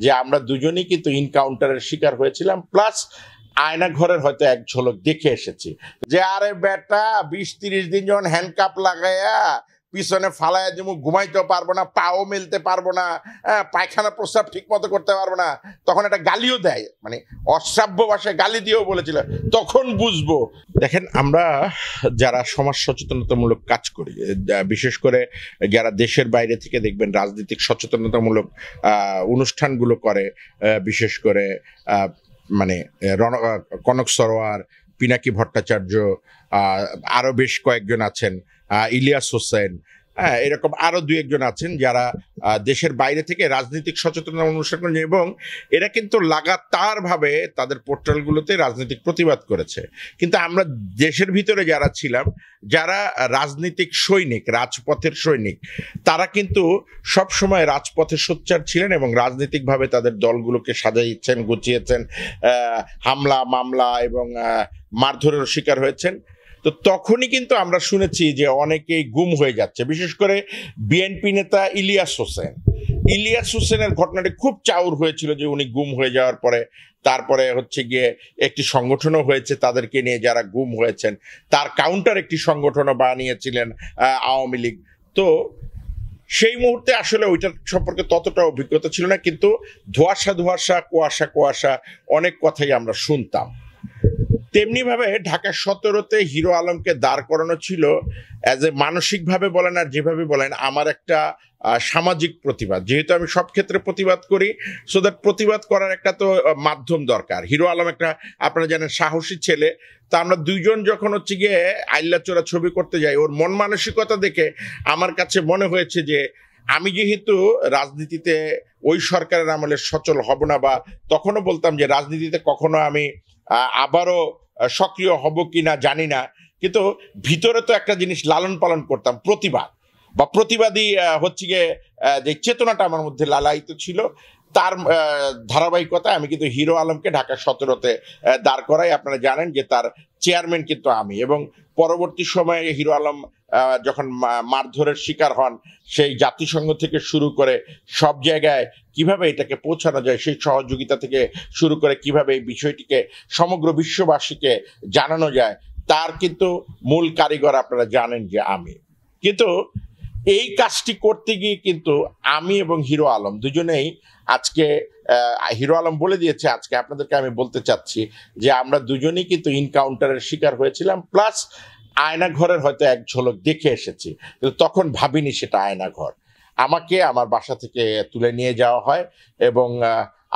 যে আমরা দুজনেই কিন্তু ইনকাউন্টারের শিকার হয়েছিলাম, প্লাস আয়না ঘরের হয়তো এক ঝলক দেখে এসেছি যে আরে বেটা 20-30 দিন যখন হ্যান্ডকাপ লাগাইয়া পিছনে ফালাইয়া যেমন ঘুমাইতেও পারবো না, পাও মেলতে পারবো না, পায়খানা প্রস্রাব ঠিক মতো করতে পারবো না, তখন একটা গালিও দেয়, মানে অশ্রাব্য ভাষায় গালি দিয়েও বলেছিল, তখন বুঝবো। দেখেন, আমরা যারা সমাজ সচেতনতামূলক কাজ করি, বিশেষ করে যারা দেশের বাইরে থেকে দেখবেন রাজনৈতিক সচেতনতামূলক অনুষ্ঠানগুলো করে, বিশেষ করে মানে কনক সরোয়ার, পিনাকি ভট্টাচার্য, আরো বেশ কয়েকজন আছেন, ইলিয়াস হোসেন, এরকম আরো দুই একজন আছেন যারা দেশের বাইরে থেকে রাজনৈতিক সচেতনতা অনুষ্ঠান করেন, এবং এরা কিন্তু লাগাতার ভাবে তাদের পোর্টালগুলোতে রাজনৈতিক প্রতিবাদ করেছে। কিন্তু আমরা দেশের ভিতরে যারা ছিলাম, যারা রাজনৈতিক সৈনিক, রাজপথের সৈনিক, তারা কিন্তু সব সময় রাজপথে সোচ্চার ছিলেন এবং রাজনৈতিকভাবে তাদের দলগুলোকে সাজাইছেন, গুছিয়েছেন, হামলা মামলা এবং মারধরের শিকার হয়েছেন। তো তখনই কিন্তু আমরা শুনেছি যে অনেকেই গুম হয়ে যাচ্ছে, বিশেষ করে বিএনপি নেতা ইলিয়াস হোসেনের ঘটনাটি খুব চাউর হয়েছিল যে উনি গুম হয়ে যাওয়ার পরে তারপরে হচ্ছে গিয়ে একটি সংগঠনও হয়েছে তাদেরকে নিয়ে, যারা গুম হয়েছেন তার কাউন্টার একটি সংগঠনও বানিয়েছিলেন আওয়ামী লীগ। তো সেই মুহূর্তে আসলে ওইটার সম্পর্কে ততটা অভিজ্ঞতা ছিল না, কিন্তু ধোঁয়াশা কুয়াশা অনেক কথাই আমরা শুনতাম। তেমনি ভাবে ঢাকা 17-তে হিরো আলমকে দাঁড় করানো ছিল অ্যাজ এ মানসিকভাবে বলেন আর যেভাবে বলেন আমার একটা সামাজিক প্রতিবাদ। যেহেতু আমি সব ক্ষেত্রে প্রতিবাদ করি, সো দ্যাট প্রতিবাদ করার একটা তো মাধ্যম দরকার। হিরো আলম একটা, আপনারা জানেন, সাহসী ছেলে। তা আমরা দুইজন যখন হচ্ছে গিয়ে আইল্লাচোরা ছবি করতে যাই, ওর মন মানসিকতা দেখে আমার কাছে মনে হয়েছে যে আমি যেহেতু রাজনীতিতে ওই সরকারের আমলে সচল হব না, বা তখনও বলতাম যে রাজনীতিতে কখনো আমি আবারও সক্রিয় হব কিনা জানি না, কিন্তু ভিতরে তো একটা জিনিস লালন পালন করতাম, প্রতিবাদ বা প্রতিবাদী হচ্ছে গিয়ে যে চেতনাটা আমার মধ্যে লালায়িত ছিল, তার ধারাবাহিকতায় আমি কিন্তু হিরো আলমকে ঢাকা 17-তে দাঁড় করাই। আপনারা জানেন যে তার চেয়ারম্যান কিন্তু আমি, এবং পরবর্তী সময়ে হিরো আলম যখন মারধরের শিকার হন, সেই জাতিসংঘ থেকে শুরু করে সব জায়গায় কিভাবে এটাকে পৌঁছানো যায়, সেই সহযোগিতা থেকে শুরু করে কিভাবে এই বিষয়টিকে সমগ্র বিশ্ববাসীকে জানানো যায়, তার কিন্তু মূল কারিগর আপনারা জানেন যে আমি। কিন্তু এই কাজটি করতে গিয়ে কিন্তু আমি এবং হিরো আলম দুজনেই আজকে, হিরো আলম বলে দিয়েছে, আজকে আপনাদেরকে আমি বলতে চাচ্ছি যে আমরা দুজনেই কিন্তু ইনকাউন্টারের শিকার হয়েছিলাম, প্লাস আয়না ঘরের হয়তো এক ঝলক দেখে এসেছি, কিন্তু তখন ভাবিনি সেটা আয়না ঘর। আমাকে আমার বাসা থেকে তুলে নিয়ে যাওয়া হয় এবং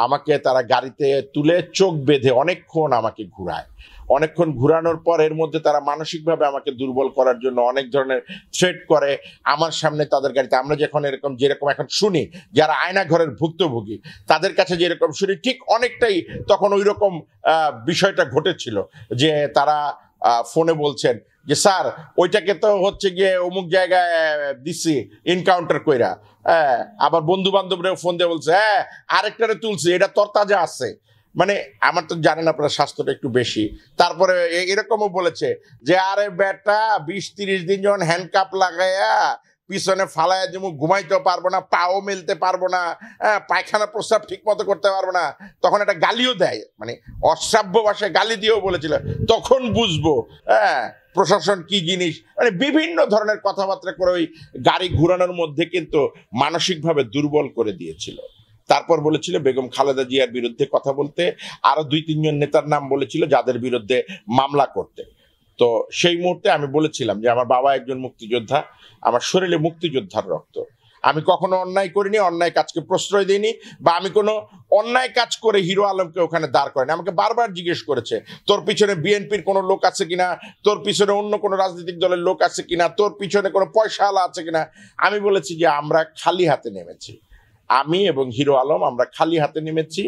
আমাকে তারা গাড়িতে তুলে চোখ বেঁধে অনেকক্ষণ আমাকে ঘুরায়। অনেকক্ষণ ঘুরানোর পর এর মধ্যে তারা মানসিকভাবে আমাকে দুর্বল করার জন্য অনেক ধরনের থ্রেট করে। আমার সামনে তাদের গাড়িতে আমরা যখন যেরকম এখন শুনি, যারা আয়না ঘরের ভুক্তভোগী তাদের কাছে যেরকম শুনি, ঠিক অনেকটাই তখন ওই রকম বিষয়টা ঘটেছিল, যে তারা ফোনে বলছেন যে স্যার ওইটাকে তো হচ্ছে গিয়ে অমুক জায়গায় দিচ্ছি এনকাউন্টার কইরা, আবার বন্ধু বান্ধবরাও ফোন দিয়ে বলছে হ্যাঁ আরেকটারে তুলছে, এটা তরতাজা আছে। মানে আমার তো জানেন আপনার স্বাস্থ্যটা একটু বেশি, তারপরে এরকমও বলেছে যে আরে বেটা 20-30 দিন যখন হ্যান্ডকাপ লাগাইয়া পিছনে ফালাইয়া যেমন ঘুমাইতেও পারবো না, পাও মেলতে পারবো না, পায়খানা প্রস্রাব ঠিক মতো করতে পারবো না, তখন একটা গালিও দেয়, মানে অশ্রাব্য ভাষায় গালি দিয়েও বলেছিল, তখন বুঝবো প্রশাসন কি জিনিস। মানে বিভিন্ন ধরনের কথাবার্তা করে ওই গাড়ি ঘুরানোর মধ্যে কিন্তু মানসিকভাবে দুর্বল করে দিয়েছিল। তারপর বলেছিল বেগম খালেদা জিয়ার বিরুদ্ধে কথা বলতে, আরো 2-3 জন নেতার নাম বলেছিল যাদের বিরুদ্ধে মামলা করতে। তো সেই মুহূর্তে আমি বলেছিলাম যে আমার বাবা একজন মুক্তিযোদ্ধা, আমার শরীরে মুক্তিযোদ্ধার রক্ত, আমি কখনো অন্যায় করিনি, অন্যায় কাজকে প্রশ্রয় দিইনি, বা আমি কোনো অন্যায় কাজ করে হিরো আলমকে ওখানে দাঁড় করেনি। আমাকে বারবার জিজ্ঞেস করেছে তোর পিছনে বিএনপির কোনো লোক আছে কিনা, তোর পিছনে অন্য কোনো রাজনৈতিক দলের লোক আছে কিনা, তোর পিছনে কোনো পয়সাওয়ালা আছে কিনা। আমি বলেছি যে আমরা খালি হাতে নেমেছি, আমি এবং হিরো আলম আমরা খালি হাতে নেমেছি।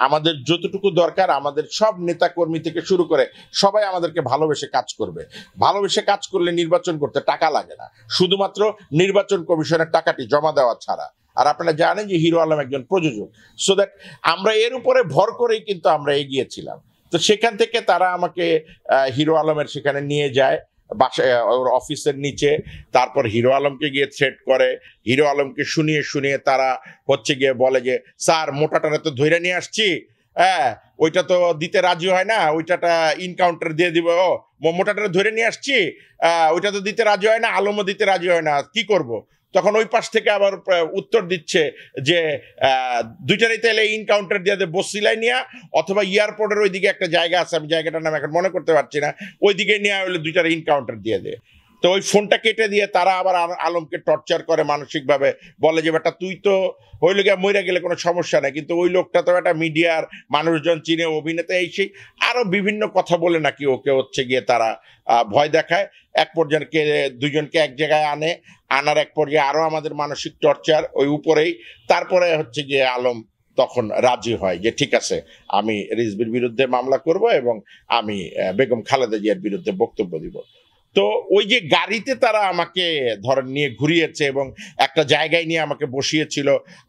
আমাদের যতটুকু দরকার, আমাদের সব নেতা কর্মী থেকে শুরু করে সবাই আমাদেরকে ভালোবেসে কাজ করবে। ভালোবেসে কাজ করলে নির্বাচন করতে টাকা লাগে না, শুধুমাত্র নির্বাচন কমিশনের টাকাটি জমা দেওয়া ছাড়া। আর আপনারা জানেন যে হিরো আলম একজন প্রযোজক, সো দ্যাট আমরা এর উপরে ভর করেই কিন্তু আমরা এগিয়েছিলাম। তো সেখান থেকে তারা আমাকে হিরো আলমের সেখানে নিয়ে যায়, বাসায় ওর অফিসের নিচে, তারপর হিরো আলমকে গিয়ে থ্রেট করে, হিরো আলমকে শুনিয়ে শুনিয়ে তারা হচ্ছে গিয়ে বলে যে স্যার মোটাটারে তো ধরে নিয়ে আসছি, হ্যাঁ ওইটা তো দিতে রাজি হয় না, ওইটাটা ইনকাউন্টার দিয়ে দিব, মোটাটারে ধরে নিয়ে আসছি, ওইটা তো দিতে রাজি হয় না, আলমও দিতে রাজি হয় না, কি করব? তখন ওই পাশ থেকে আবার উত্তর দিচ্ছে যে দুইটারই তাহলে ইনকাউন্টার দিয়ে দেয় বসিলাই নিয়ে, অথবা এয়ারপোর্টের ওইদিকে একটা জায়গা আছে, আমি জায়গাটার নাম এখন মনে করতে পারছি না, ওইদিকে নিয়ে হলে দুইটার ইনকাউন্টার দিয়ে দেয়। তো ওই ফোনটা কেটে দিয়ে তারা আবার আলমকে টর্চার করে মানসিকভাবে, বলে যে বেটা তুই তো ওই লোক মইরা গেলে কোনো সমস্যা নাই, কিন্তু ওই লোকটা তো একটা মিডিয়ার মানুষজন চিনে, অভিনেতা, এই সেই আরো বিভিন্ন কথা বলে নাকি ওকে হচ্ছে গিয়ে তারা ভয় দেখায়। এক পর্যায়ে দুজনকে এক জায়গায় আনার এক পর্যায়ে আরো আমাদের মানসিক টর্চার ওই উপরেই, তারপরে হচ্ছে গিয়ে আলম তখন রাজি হয় যে ঠিক আছে আমি রিজভির বিরুদ্ধে মামলা করব এবং আমি বেগম খালেদা জিয়ার বিরুদ্ধে বক্তব্য দিব। তো ওই যে গাড়িতে তারা আমাকে ধরেন নিয়ে ঘুরিয়েছে এবং একটা জায়গায় নিয়ে আমাকে বসিয়েছিল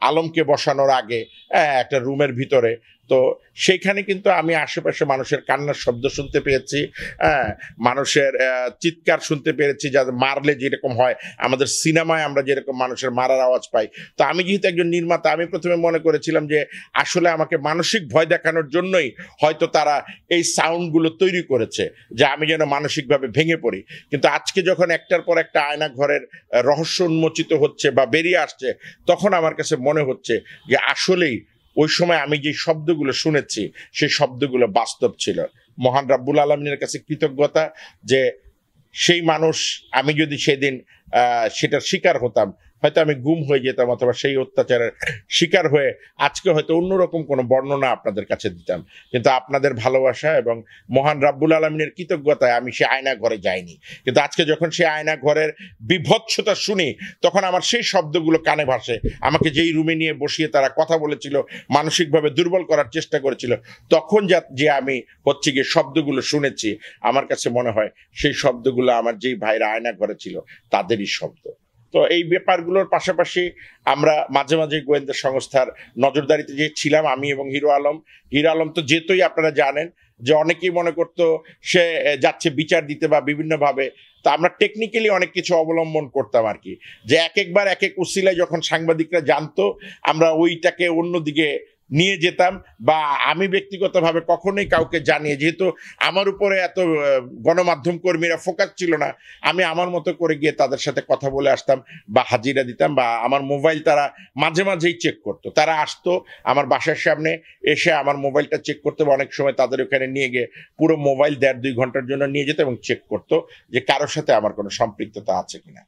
আলমকে বসানোর আগে, একটা রুমের ভিতরে, তো সেইখানে কিন্তু আমি আশেপাশে মানুষের কান্নার শব্দ শুনতে পেয়েছি, মানুষের চিৎকার শুনতে পেরেছি, যাদের মারলে যেরকম হয় আমাদের সিনেমায় আমরা যেরকম মানুষের মারার আওয়াজ পাই। তো আমি যেহেতু একজন নির্মাতা, আমি প্রথমে মনে করেছিলাম যে আসলে আমাকে মানসিক ভয় দেখানোর জন্যই হয়তো তারা এই সাউন্ডগুলো তৈরি করেছে, যে আমি যেন মানসিকভাবে ভেঙে পড়ি। কিন্তু আজকে যখন একটার পর একটা আয়না ঘরের রহস্য উন্মোচিত হচ্ছে বা বেরিয়ে আসছে, তখন আমার কাছে মনে হচ্ছে যে আসলেই ওই সময় আমি যে শব্দগুলো শুনেছি সেই শব্দগুলো বাস্তব ছিল। মহান রাব্বুল আলামিনের কাছে কৃতজ্ঞতা যে সেই মানুষ, আমি যদি সেদিন সেটার শিকার হতাম, হয়তো আমি গুম হয়ে যেতাম, অথবা সেই অত্যাচারের শিকার হয়ে আজকে হয়তো অন্যরকম কোনো বর্ণনা আপনাদের কাছে দিতাম। কিন্তু আপনাদের ভালোবাসা এবং মহান রাব্বুল আলামিনের কৃতজ্ঞতায় আমি সে আয়না ঘরে যাইনি। কিন্তু আজকে যখন সে আয়না ঘরের বিভৎসতা শুনি, তখন আমার সেই শব্দগুলো কানে ভাসে। আমাকে যেই রুমে নিয়ে বসিয়ে তারা কথা বলেছিল, মানসিকভাবে দুর্বল করার চেষ্টা করেছিল, তখন যে আমি হচ্ছে গিয়ে শব্দগুলো শুনেছি, আমার কাছে মনে হয় সেই শব্দগুলো আমার যেই ভাইরা আয়না ঘরে ছিল তাদেরই শব্দ। তো এই ব্যাপারগুলোর পাশাপাশি আমরা মাঝে মাঝে গোয়েন্দা সংস্থার নজরদারিতে যে ছিলাম, আমি এবং হিরো আলম তো যেতই আপনারা জানেন যে অনেকেই মনে করতো সে যাচ্ছে বিচার দিতে বা বিভিন্নভাবে। তো আমরা টেকনিক্যালি অনেক কিছু অবলম্বন করতাম আর কি, যে এক একবার এক এক উসিলায় যখন সাংবাদিকরা জানতো, আমরা ওইটাকে অন্যদিকে নিয়ে যেতাম, বা আমি ব্যক্তিগতভাবে কখনোই কাউকে জানিয়ে, যেহেতু আমার উপরে এত গণমাধ্যম কর্মীরা ফোকাস ছিল না, আমি আমার মতো করে গিয়ে তাদের সাথে কথা বলে আসতাম বা হাজিরা দিতাম, বা আমার মোবাইল তারা মাঝে মাঝেই চেক করতো। তারা আসতো আমার বাসার সামনে এসে আমার মোবাইলটা চেক করতো, অনেক সময় তাদের ওখানে নিয়ে গিয়ে পুরো মোবাইল 1.5-2 ঘন্টার জন্য নিয়ে যেত এবং চেক করতো যে কারোর সাথে আমার কোনো সম্পৃক্ততা আছে কিনা।